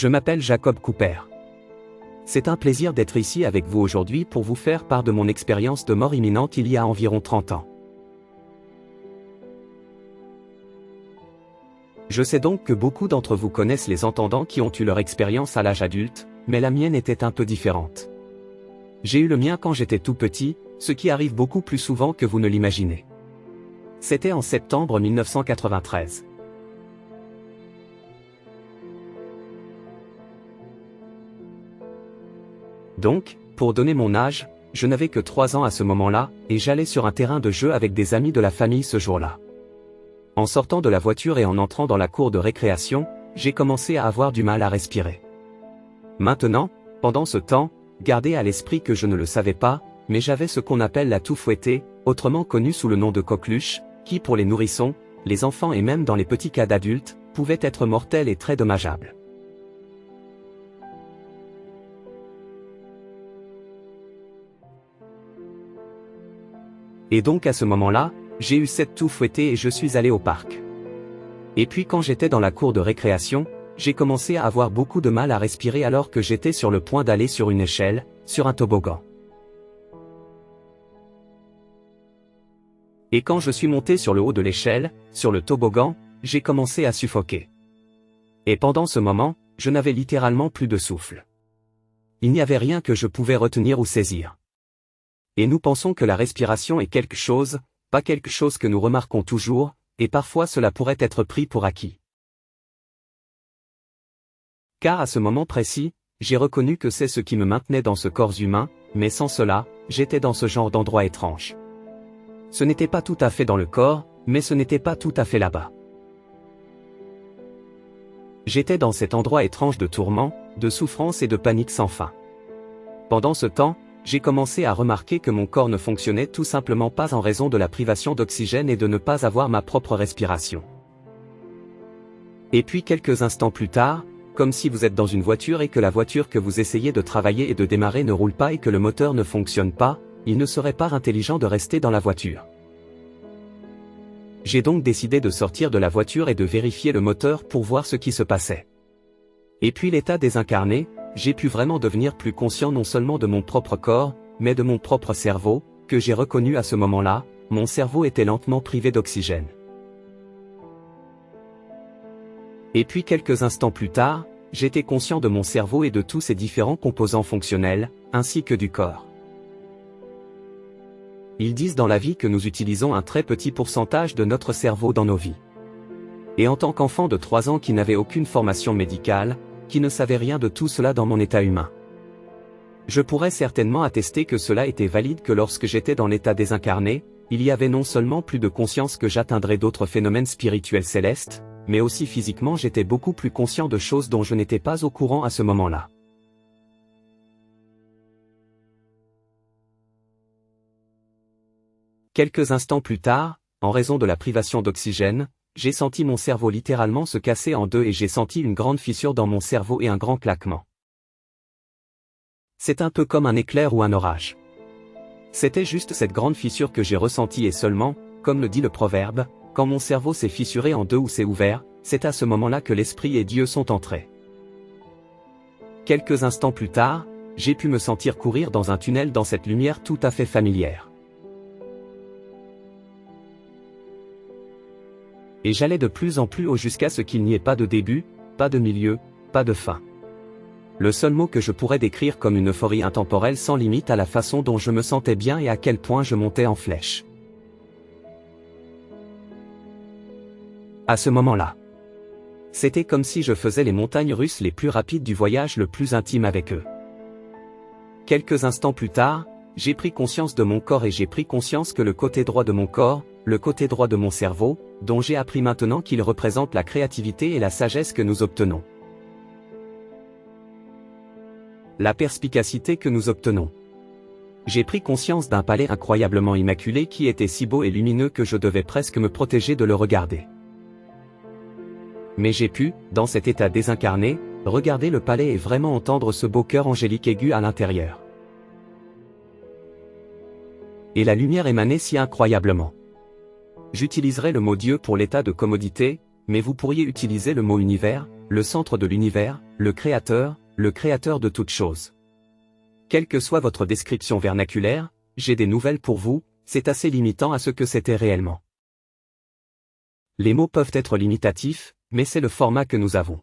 Je m'appelle Jacob Cooper. C'est un plaisir d'être ici avec vous aujourd'hui pour vous faire part de mon expérience de mort imminente il y a environ 30 ans. Je sais donc que beaucoup d'entre vous connaissent les entendants qui ont eu leur expérience à l'âge adulte, mais la mienne était un peu différente. J'ai eu le mien quand j'étais tout petit, ce qui arrive beaucoup plus souvent que vous ne l'imaginez. C'était en septembre 1993. Donc, pour donner mon âge, je n'avais que 3 ans à ce moment-là, et j'allais sur un terrain de jeu avec des amis de la famille ce jour-là. En sortant de la voiture et en entrant dans la cour de récréation, j'ai commencé à avoir du mal à respirer. Maintenant, pendant ce temps, gardez à l'esprit que je ne le savais pas, mais j'avais ce qu'on appelle la toux fouettée, autrement connue sous le nom de coqueluche, qui pour les nourrissons, les enfants et même dans les petits cas d'adultes, pouvait être mortelle et très dommageable. Et donc à ce moment-là, j'ai eu cette toux fouettée et je suis allé au parc. Et puis quand j'étais dans la cour de récréation, j'ai commencé à avoir beaucoup de mal à respirer alors que j'étais sur le point d'aller sur une échelle, sur un toboggan. Et quand je suis monté sur le haut de l'échelle, sur le toboggan, j'ai commencé à suffoquer. Et pendant ce moment, je n'avais littéralement plus de souffle. Il n'y avait rien que je pouvais retenir ou saisir. Et nous pensons que la respiration est quelque chose, pas quelque chose que nous remarquons toujours, et parfois cela pourrait être pris pour acquis. Car à ce moment précis, j'ai reconnu que c'est ce qui me maintenait dans ce corps humain, mais sans cela, j'étais dans ce genre d'endroit étrange. Ce n'était pas tout à fait dans le corps, mais ce n'était pas tout à fait là-bas. J'étais dans cet endroit étrange de tourment, de souffrance et de panique sans fin. Pendant ce temps, j'ai commencé à remarquer que mon corps ne fonctionnait tout simplement pas en raison de la privation d'oxygène et de ne pas avoir ma propre respiration. Et puis quelques instants plus tard, comme si vous êtes dans une voiture et que la voiture que vous essayez de travailler et de démarrer ne roule pas et que le moteur ne fonctionne pas, il ne serait pas intelligent de rester dans la voiture. J'ai donc décidé de sortir de la voiture et de vérifier le moteur pour voir ce qui se passait. Et puis l'état désincarné, j'ai pu vraiment devenir plus conscient non seulement de mon propre corps, mais de mon propre cerveau, que j'ai reconnu à ce moment-là, mon cerveau était lentement privé d'oxygène. Et puis quelques instants plus tard, j'étais conscient de mon cerveau et de tous ses différents composants fonctionnels, ainsi que du corps. Ils disent dans la vie que nous utilisons un très petit pourcentage de notre cerveau dans nos vies. Et en tant qu'enfant de 3 ans qui n'avait aucune formation médicale, qui ne savait rien de tout cela dans mon état humain, je pourrais certainement attester que cela était valide que lorsque j'étais dans l'état désincarné, il y avait non seulement plus de conscience que j'atteindrais d'autres phénomènes spirituels célestes, mais aussi physiquement j'étais beaucoup plus conscient de choses dont je n'étais pas au courant à ce moment-là. Quelques instants plus tard, en raison de la privation d'oxygène, j'ai senti mon cerveau littéralement se casser en deux et j'ai senti une grande fissure dans mon cerveau et un grand claquement. C'est un peu comme un éclair ou un orage. C'était juste cette grande fissure que j'ai ressentie et seulement, comme le dit le proverbe, quand mon cerveau s'est fissuré en deux ou s'est ouvert, c'est à ce moment-là que l'Esprit et Dieu sont entrés. Quelques instants plus tard, j'ai pu me sentir courir dans un tunnel dans cette lumière tout à fait familière. Et j'allais de plus en plus haut jusqu'à ce qu'il n'y ait pas de début, pas de milieu, pas de fin. Le seul mot que je pourrais décrire comme une euphorie intemporelle sans limite à la façon dont je me sentais bien et à quel point je montais en flèche. À ce moment-là, c'était comme si je faisais les montagnes russes les plus rapides du voyage le plus intime avec eux. Quelques instants plus tard, j'ai pris conscience de mon corps et j'ai pris conscience que le côté droit de mon corps, le côté droit de mon cerveau, dont j'ai appris maintenant qu'il représente la créativité et la sagesse que nous obtenons. La perspicacité que nous obtenons. J'ai pris conscience d'un palais incroyablement immaculé qui était si beau et lumineux que je devais presque me protéger de le regarder. Mais j'ai pu, dans cet état désincarné, regarder le palais et vraiment entendre ce beau chœur angélique aigu à l'intérieur. Et la lumière émanait si incroyablement. J'utiliserai le mot Dieu pour l'état de commodité, mais vous pourriez utiliser le mot univers, le centre de l'univers, le Créateur de toutes choses. Quelle que soit votre description vernaculaire, j'ai des nouvelles pour vous, c'est assez limitant à ce que c'était réellement. Les mots peuvent être limitatifs, mais c'est le format que nous avons.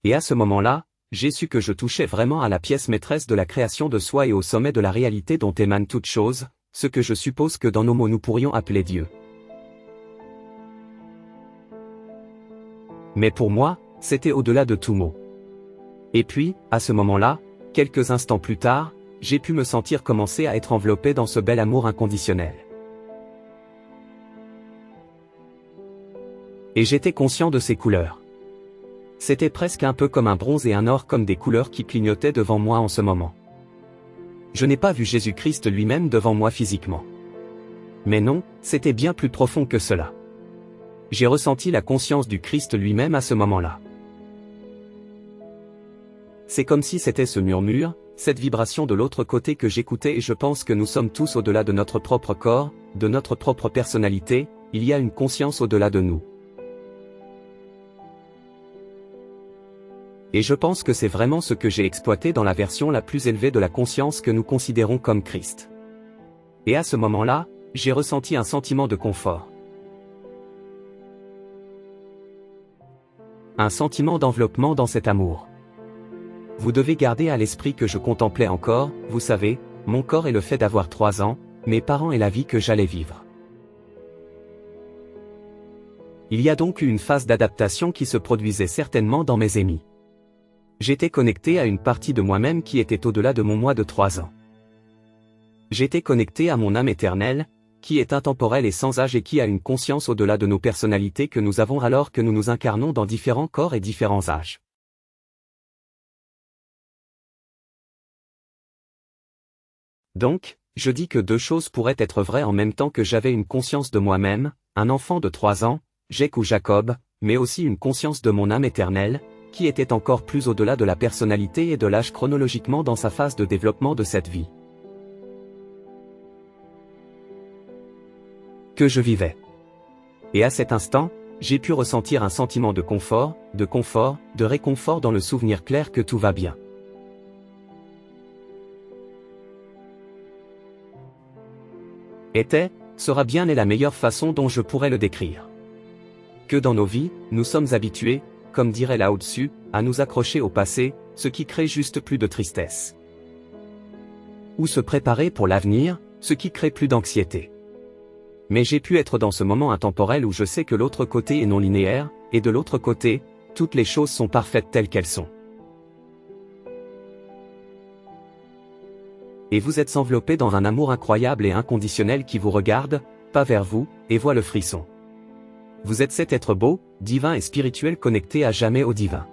Et à ce moment-là, j'ai su que je touchais vraiment à la pièce maîtresse de la création de soi et au sommet de la réalité dont émane toute chose, ce que je suppose que dans nos mots nous pourrions appeler Dieu. Mais pour moi, c'était au-delà de tout mot. Et puis, à ce moment-là, quelques instants plus tard, j'ai pu me sentir commencer à être enveloppé dans ce bel amour inconditionnel. Et j'étais conscient de ces couleurs. C'était presque un peu comme un bronze et un or, comme des couleurs qui clignotaient devant moi en ce moment. Je n'ai pas vu Jésus-Christ lui-même devant moi physiquement. Mais non, c'était bien plus profond que cela. J'ai ressenti la conscience du Christ lui-même à ce moment-là. C'est comme si c'était ce murmure, cette vibration de l'autre côté que j'écoutais, et je pense que nous sommes tous au-delà de notre propre corps, de notre propre personnalité, il y a une conscience au-delà de nous. Et je pense que c'est vraiment ce que j'ai exploité dans la version la plus élevée de la conscience que nous considérons comme Christ. Et à ce moment-là, j'ai ressenti un sentiment de confort. Un sentiment d'enveloppement dans cet amour. Vous devez garder à l'esprit que je contemplais encore, vous savez, mon corps et le fait d'avoir 3 ans, mes parents et la vie que j'allais vivre. Il y a donc eu une phase d'adaptation qui se produisait certainement dans mes émis. J'étais connecté à une partie de moi-même qui était au-delà de mon moi de 3 ans. J'étais connecté à mon âme éternelle, qui est intemporelle et sans âge et qui a une conscience au-delà de nos personnalités que nous avons alors que nous nous incarnons dans différents corps et différents âges. Donc, je dis que 2 choses pourraient être vraies en même temps, que j'avais une conscience de moi-même, un enfant de 3 ans, Jake ou Jacob, mais aussi une conscience de mon âme éternelle, qui était encore plus au-delà de la personnalité et de l'âge chronologiquement dans sa phase de développement de cette vie. Que je vivais. Et à cet instant, j'ai pu ressentir un sentiment de confort, de réconfort dans le souvenir clair que tout va bien. Sera bien est la meilleure façon dont je pourrais le décrire. Que dans nos vies, nous sommes habitués, comme dirait Lao Tzu, à nous accrocher au passé, ce qui crée juste plus de tristesse. Ou se préparer pour l'avenir, ce qui crée plus d'anxiété. Mais j'ai pu être dans ce moment intemporel où je sais que l'autre côté est non linéaire, et de l'autre côté, toutes les choses sont parfaites telles qu'elles sont. Et vous êtes enveloppé dans un amour incroyable et inconditionnel qui vous regarde, pas vers vous, et voit le frisson. Vous êtes cet être beau, divin et spirituel connecté à jamais au divin.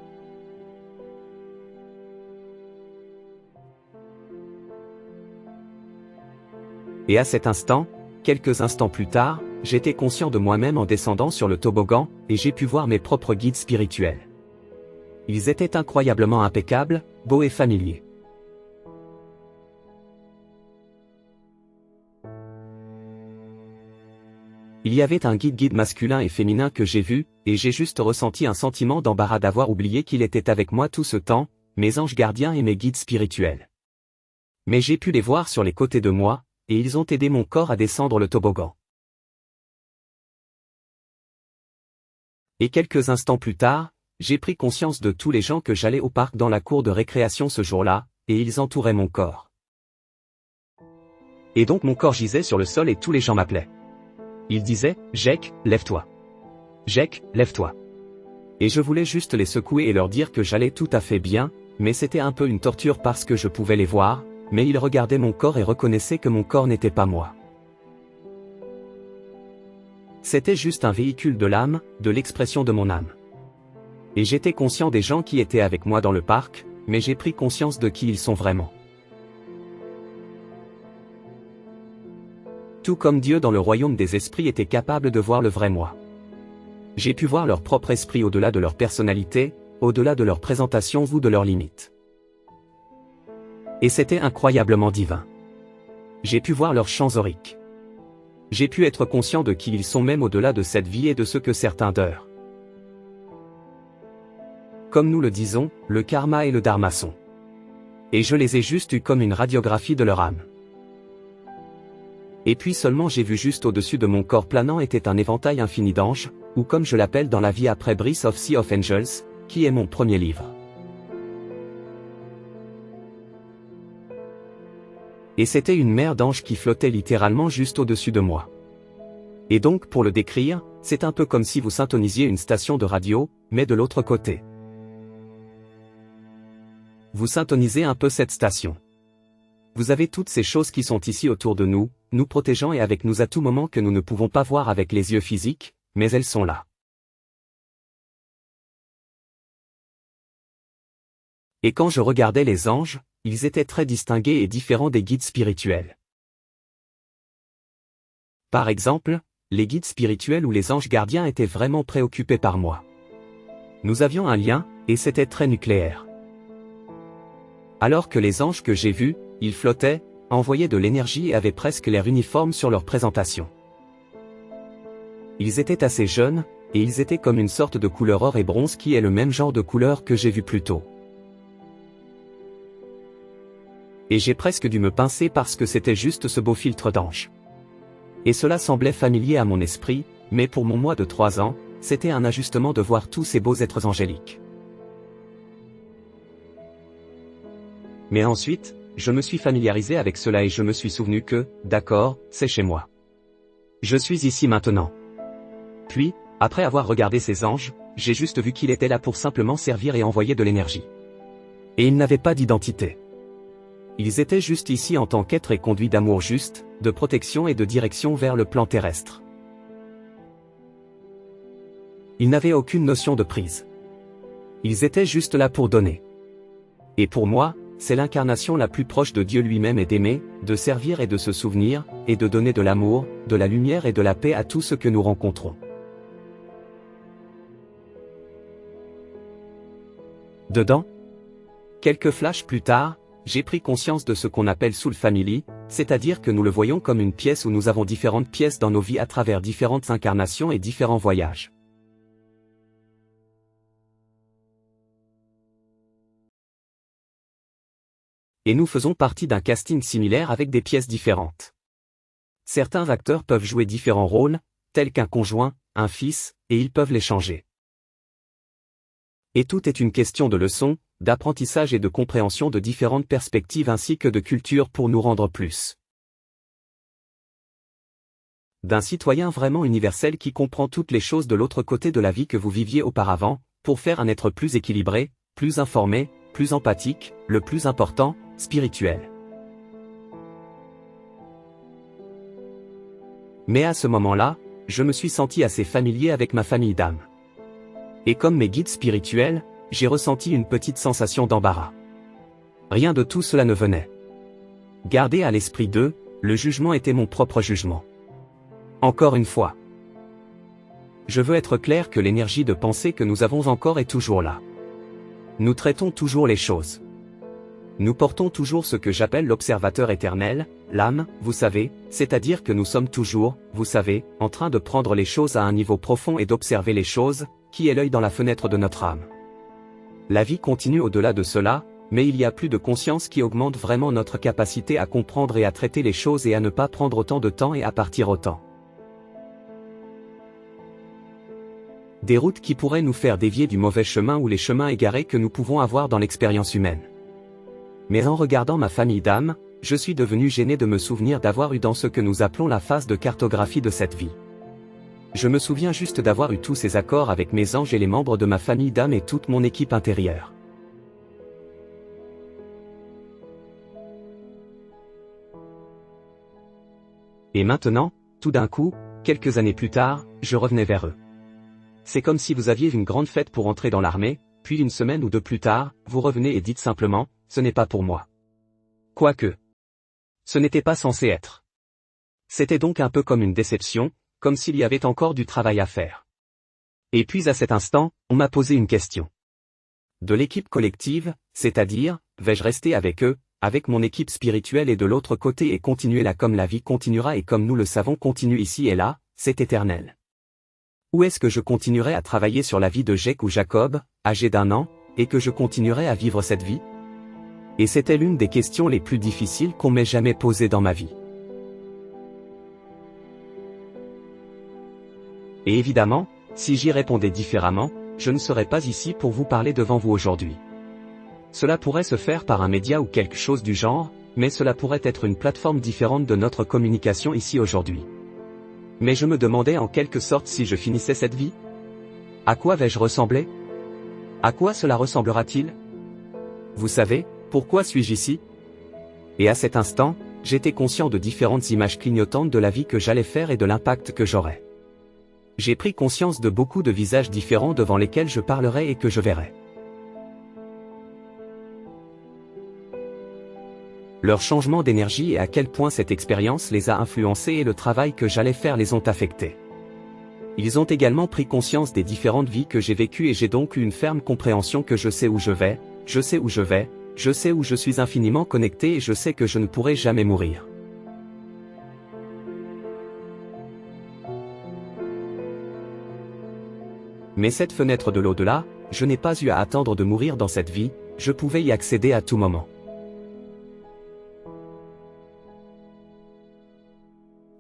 Et à cet instant, quelques instants plus tard, j'étais conscient de moi-même en descendant sur le toboggan, et j'ai pu voir mes propres guides spirituels. Ils étaient incroyablement impeccables, beaux et familiers. Il y avait un guide masculin et féminin que j'ai vu, et j'ai juste ressenti un sentiment d'embarras d'avoir oublié qu'il était avec moi tout ce temps, mes anges gardiens et mes guides spirituels. Mais j'ai pu les voir sur les côtés de moi, et ils ont aidé mon corps à descendre le toboggan. Et quelques instants plus tard, j'ai pris conscience de tous les gens que j'allais au parc dans la cour de récréation ce jour-là, et ils entouraient mon corps. Et donc mon corps gisait sur le sol et tous les gens m'appelaient. Ils disaient, « Jake, lève-toi. Jake, lève-toi. » Et je voulais juste les secouer et leur dire que j'allais tout à fait bien, mais c'était un peu une torture parce que je pouvais les voir, mais ils regardaient mon corps et reconnaissaient que mon corps n'était pas moi. C'était juste un véhicule de l'âme, de l'expression de mon âme. Et j'étais conscient des gens qui étaient avec moi dans le parc, mais j'ai pris conscience de qui ils sont vraiment. Tout comme Dieu dans le royaume des esprits était capable de voir le vrai moi. J'ai pu voir leur propre esprit au-delà de leur personnalité, au-delà de leur présentation ou de leurs limites. Et c'était incroyablement divin. J'ai pu voir leurs champs auriques. J'ai pu être conscient de qui ils sont même au-delà de cette vie et de ce que certains d'eux. Comme nous le disons, le karma et le dharma sont. Et je les ai juste eus comme une radiographie de leur âme. Et puis seulement j'ai vu juste au-dessus de mon corps planant était un éventail infini d'anges, ou comme je l'appelle dans la vie après Breath of Sea of Angels, qui est mon premier livre. Et c'était une mer d'anges qui flottait littéralement juste au-dessus de moi. Et donc pour le décrire, c'est un peu comme si vous syntonisiez une station de radio, mais de l'autre côté. Vous syntonisez un peu cette station. Vous avez toutes ces choses qui sont ici autour de nous, nous protégeant et avec nous à tout moment que nous ne pouvons pas voir avec les yeux physiques, mais elles sont là. Et quand je regardais les anges, ils étaient très distingués et différents des guides spirituels. Par exemple, les guides spirituels ou les anges gardiens étaient vraiment préoccupés par moi. Nous avions un lien, et c'était très nucléaire. Alors que les anges que j'ai vus, ils flottaient, envoyaient de l'énergie et avaient presque l'air uniforme sur leur présentation. Ils étaient assez jeunes, et ils étaient comme une sorte de couleur or et bronze qui est le même genre de couleur que j'ai vu plus tôt. Et j'ai presque dû me pincer parce que c'était juste ce beau filtre d'ange. Et cela semblait familier à mon esprit, mais pour mon moi de 3 ans, c'était un ajustement de voir tous ces beaux êtres angéliques. Mais ensuite, je me suis familiarisé avec cela et je me suis souvenu que, d'accord, c'est chez moi. Je suis ici maintenant. Puis, après avoir regardé ces anges, j'ai juste vu qu'il était là pour simplement servir et envoyer de l'énergie. Et ils n'avaient pas d'identité. Ils étaient juste ici en tant qu'êtres et conduits d'amour juste, de protection et de direction vers le plan terrestre. Ils n'avaient aucune notion de prise. Ils étaient juste là pour donner. Et pour moi, c'est l'incarnation la plus proche de Dieu lui-même et d'aimer, de servir et de se souvenir, et de donner de l'amour, de la lumière et de la paix à tout ce que nous rencontrons. Dedans, quelques flashs plus tard, j'ai pris conscience de ce qu'on appelle Soul Family, c'est-à-dire que nous le voyons comme une pièce où nous avons différentes pièces dans nos vies à travers différentes incarnations et différents voyages. Et nous faisons partie d'un casting similaire avec des pièces différentes. Certains acteurs peuvent jouer différents rôles, tels qu'un conjoint, un fils, et ils peuvent les changer. Et tout est une question de leçons, d'apprentissage et de compréhension de différentes perspectives ainsi que de culture pour nous rendre plus d'un citoyen vraiment universel qui comprend toutes les choses de l'autre côté de la vie que vous viviez auparavant, pour faire un être plus équilibré, plus informé, plus empathique, le plus important, spirituel. Mais à ce moment-là, je me suis senti assez familier avec ma famille d'âme. Et comme mes guides spirituels, j'ai ressenti une petite sensation d'embarras. Rien de tout cela ne venait. Gardez à l'esprit d'eux, le jugement était mon propre jugement. Encore une fois. Je veux être clair que l'énergie de pensée que nous avons encore est toujours là. Nous traitons toujours les choses. Nous portons toujours ce que j'appelle l'observateur éternel, l'âme, vous savez, c'est-à-dire que nous sommes toujours, vous savez, en train de prendre les choses à un niveau profond et d'observer les choses, qui est l'œil dans la fenêtre de notre âme. La vie continue au-delà de cela, mais il y a plus de conscience qui augmente vraiment notre capacité à comprendre et à traiter les choses et à ne pas prendre autant de temps et à partir autant. Des routes qui pourraient nous faire dévier du mauvais chemin ou les chemins égarés que nous pouvons avoir dans l'expérience humaine. Mais en regardant ma famille d'âme, je suis devenu gêné de me souvenir d'avoir eu dans ce que nous appelons la phase de cartographie de cette vie. Je me souviens juste d'avoir eu tous ces accords avec mes anges et les membres de ma famille d'âme et toute mon équipe intérieure. Et maintenant, tout d'un coup, quelques années plus tard, je revenais vers eux. C'est comme si vous aviez une grande fête pour entrer dans l'armée, puis une semaine ou deux plus tard, vous revenez et dites simplement, ce n'est pas pour moi. Quoique. Ce n'était pas censé être. C'était donc un peu comme une déception, comme s'il y avait encore du travail à faire. Et puis à cet instant, on m'a posé une question. De l'équipe collective, c'est-à-dire, vais-je rester avec eux, avec mon équipe spirituelle et de l'autre côté et continuer là comme la vie continuera et comme nous le savons continue ici et là, c'est éternel. Ou est-ce que je continuerai à travailler sur la vie de Jake ou Jacob, âgé d'1 an, et que je continuerais à vivre cette vie? Et c'était l'une des questions les plus difficiles qu'on m'ait jamais posées dans ma vie. Et évidemment, si j'y répondais différemment, je ne serais pas ici pour vous parler devant vous aujourd'hui. Cela pourrait se faire par un média ou quelque chose du genre, mais cela pourrait être une plateforme différente de notre communication ici aujourd'hui. Mais je me demandais en quelque sorte si je finissais cette vie. À quoi vais-je ressembler? À quoi cela ressemblera-t-il? Vous savez, pourquoi suis-je ici? Et à cet instant, j'étais conscient de différentes images clignotantes de la vie que j'allais faire et de l'impact que j'aurais. J'ai pris conscience de beaucoup de visages différents devant lesquels je parlerai et que je verrai. Leur changement d'énergie et à quel point cette expérience les a influencés et le travail que j'allais faire les ont affectés. Ils ont également pris conscience des différentes vies que j'ai vécues et j'ai donc eu une ferme compréhension que je sais où je vais, je sais où je vais, je sais où je suis infiniment connecté et je sais que je ne pourrai jamais mourir. Mais cette fenêtre de l'au-delà, je n'ai pas eu à attendre de mourir dans cette vie, je pouvais y accéder à tout moment.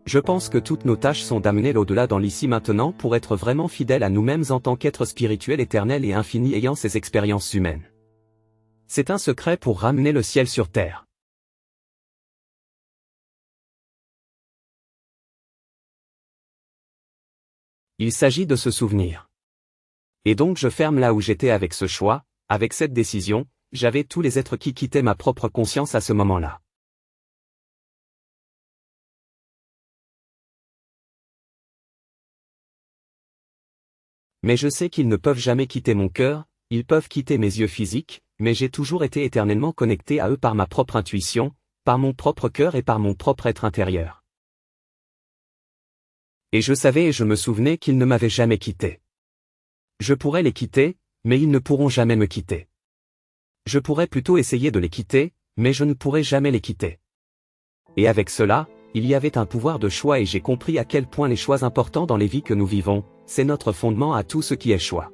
Je pense que toutes nos tâches sont d'amener l'au-delà dans l'ici maintenant pour être vraiment fidèles à nous-mêmes en tant qu'êtres spirituels éternels et infinis ayant ces expériences humaines. C'est un secret pour ramener le ciel sur terre. Il s'agit de se souvenir. Et donc je ferme là où j'étais avec ce choix, avec cette décision, j'avais tous les êtres qui quittaient ma propre conscience à ce moment-là. Mais je sais qu'ils ne peuvent jamais quitter mon cœur, ils peuvent quitter mes yeux physiques, mais j'ai toujours été éternellement connecté à eux par ma propre intuition, par mon propre cœur et par mon propre être intérieur. Et je savais et je me souvenais qu'ils ne m'avaient jamais quitté. Je pourrais les quitter, mais ils ne pourront jamais me quitter. Je pourrais plutôt essayer de les quitter, mais je ne pourrai jamais les quitter. Et avec cela, il y avait un pouvoir de choix et j'ai compris à quel point les choix importants dans les vies que nous vivons, c'est notre fondement à tout ce qui est choix.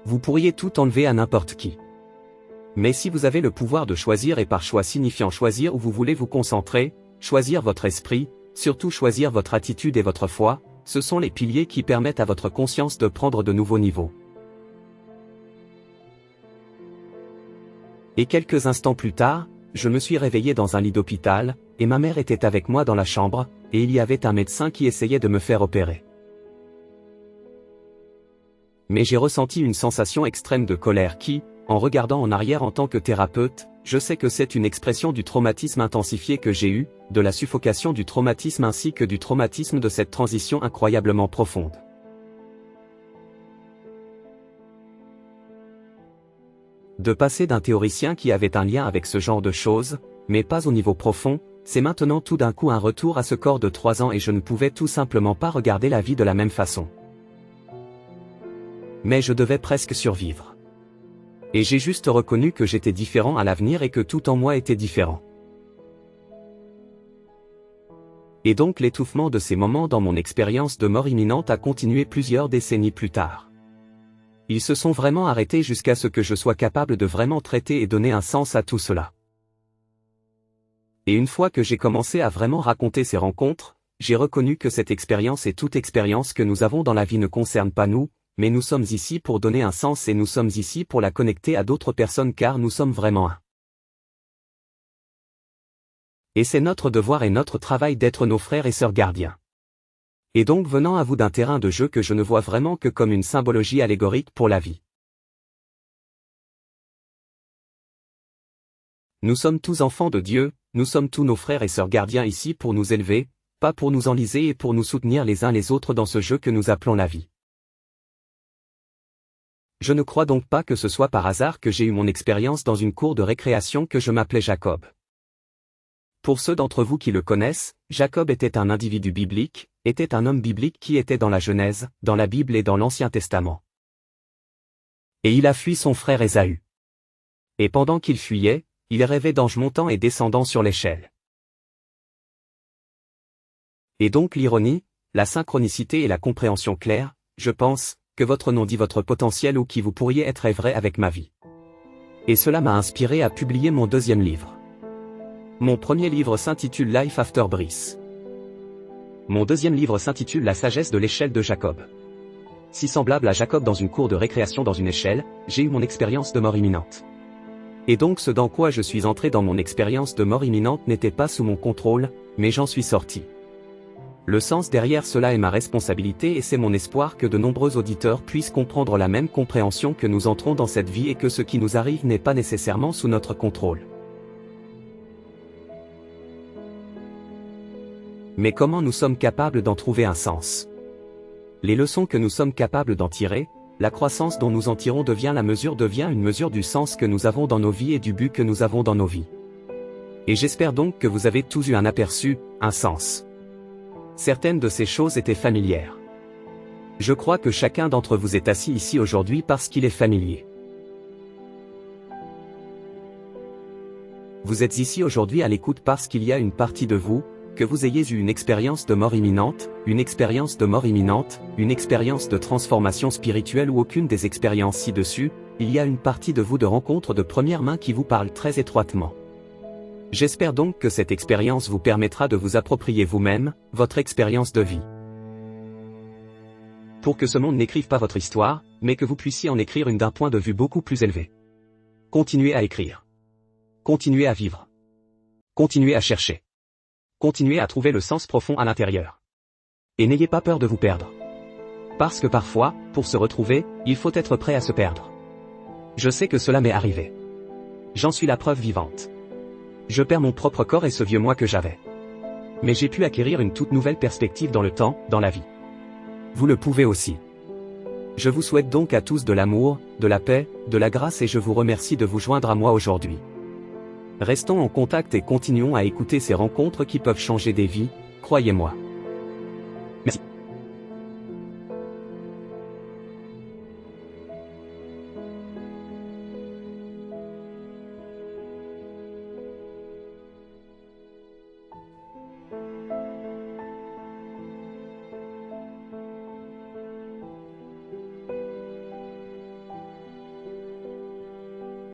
Vous pourriez tout enlever à n'importe qui. Mais si vous avez le pouvoir de choisir et par choix signifiant choisir où vous voulez vous concentrer, choisir votre esprit, surtout choisir votre attitude et votre foi, ce sont les piliers qui permettent à votre conscience de prendre de nouveaux niveaux. Et quelques instants plus tard, je me suis réveillé dans un lit d'hôpital, et ma mère était avec moi dans la chambre, et il y avait un médecin qui essayait de me faire opérer. Mais j'ai ressenti une sensation extrême de colère qui, en regardant en arrière en tant que thérapeute, je sais que c'est une expression du traumatisme intensifié que j'ai eu, de la suffocation du traumatisme ainsi que du traumatisme de cette transition incroyablement profonde. De passer d'un théoricien qui avait un lien avec ce genre de choses, mais pas au niveau profond, c'est maintenant tout d'un coup un retour à ce corps de 3 ans et je ne pouvais tout simplement pas regarder la vie de la même façon. Mais je devais presque survivre. Et j'ai juste reconnu que j'étais différent à l'avenir et que tout en moi était différent. Et donc l'étouffement de ces moments dans mon expérience de mort imminente a continué plusieurs décennies plus tard. Ils se sont vraiment arrêtés jusqu'à ce que je sois capable de vraiment traiter et donner un sens à tout cela. Et une fois que j'ai commencé à vraiment raconter ces rencontres, j'ai reconnu que cette expérience et toute expérience que nous avons dans la vie ne concerne pas nous, mais nous sommes ici pour donner un sens et nous sommes ici pour la connecter à d'autres personnes car nous sommes vraiment un. Et c'est notre devoir et notre travail d'être nos frères et sœurs gardiens. Et donc venant à vous d'un terrain de jeu que je ne vois vraiment que comme une symbologie allégorique pour la vie. Nous sommes tous enfants de Dieu, nous sommes tous nos frères et sœurs gardiens ici pour nous élever, pas pour nous enliser et pour nous soutenir les uns les autres dans ce jeu que nous appelons la vie. Je ne crois donc pas que ce soit par hasard que j'ai eu mon expérience dans une cour de récréation que je m'appelais Jacob. Pour ceux d'entre vous qui le connaissent, Jacob était un individu biblique, était un homme biblique qui était dans la Genèse, dans la Bible et dans l'Ancien Testament. Et il a fui son frère Ésaü. Et pendant qu'il fuyait, il rêvait d'anges montant et descendant sur l'échelle. Et donc l'ironie, la synchronicité et la compréhension claire, je pense, que votre nom dit votre potentiel ou qui vous pourriez être est vrai avec ma vie. Et cela m'a inspiré à publier mon deuxième livre. Mon premier livre s'intitule Life After Brice. Mon deuxième livre s'intitule La sagesse de l'échelle de Jacob. Si semblable à Jacob dans une cour de récréation dans une échelle, j'ai eu mon expérience de mort imminente. Et donc ce dans quoi je suis entré dans mon expérience de mort imminente n'était pas sous mon contrôle, mais j'en suis sorti. Le sens derrière cela est ma responsabilité et c'est mon espoir que de nombreux auditeurs puissent comprendre la même compréhension que nous entrons dans cette vie et que ce qui nous arrive n'est pas nécessairement sous notre contrôle. Mais comment nous sommes capables d'en trouver un sens? Les leçons que nous sommes capables d'en tirer, la croissance dont nous en tirons devient une mesure du sens que nous avons dans nos vies et du but que nous avons dans nos vies. Et j'espère donc que vous avez tous eu un aperçu, un sens. Certaines de ces choses étaient familières. Je crois que chacun d'entre vous est assis ici aujourd'hui parce qu'il est familier. Vous êtes ici aujourd'hui à l'écoute parce qu'il y a une partie de vous, que vous ayez eu une expérience de mort imminente, une expérience de transformation spirituelle ou aucune des expériences ci-dessus, il y a une partie de vous de rencontre de première main qui vous parle très étroitement. J'espère donc que cette expérience vous permettra de vous approprier vous-même, votre expérience de vie. Pour que ce monde n'écrive pas votre histoire, mais que vous puissiez en écrire une d'un point de vue beaucoup plus élevé. Continuez à écrire. Continuez à vivre. Continuez à chercher. Continuez à trouver le sens profond à l'intérieur. Et n'ayez pas peur de vous perdre. Parce que parfois, pour se retrouver, il faut être prêt à se perdre. Je sais que cela m'est arrivé. J'en suis la preuve vivante. Je perds mon propre corps et ce vieux moi que j'avais. Mais j'ai pu acquérir une toute nouvelle perspective dans le temps, dans la vie. Vous le pouvez aussi. Je vous souhaite donc à tous de l'amour, de la paix, de la grâce et je vous remercie de vous joindre à moi aujourd'hui. Restons en contact et continuons à écouter ces rencontres qui peuvent changer des vies, croyez-moi.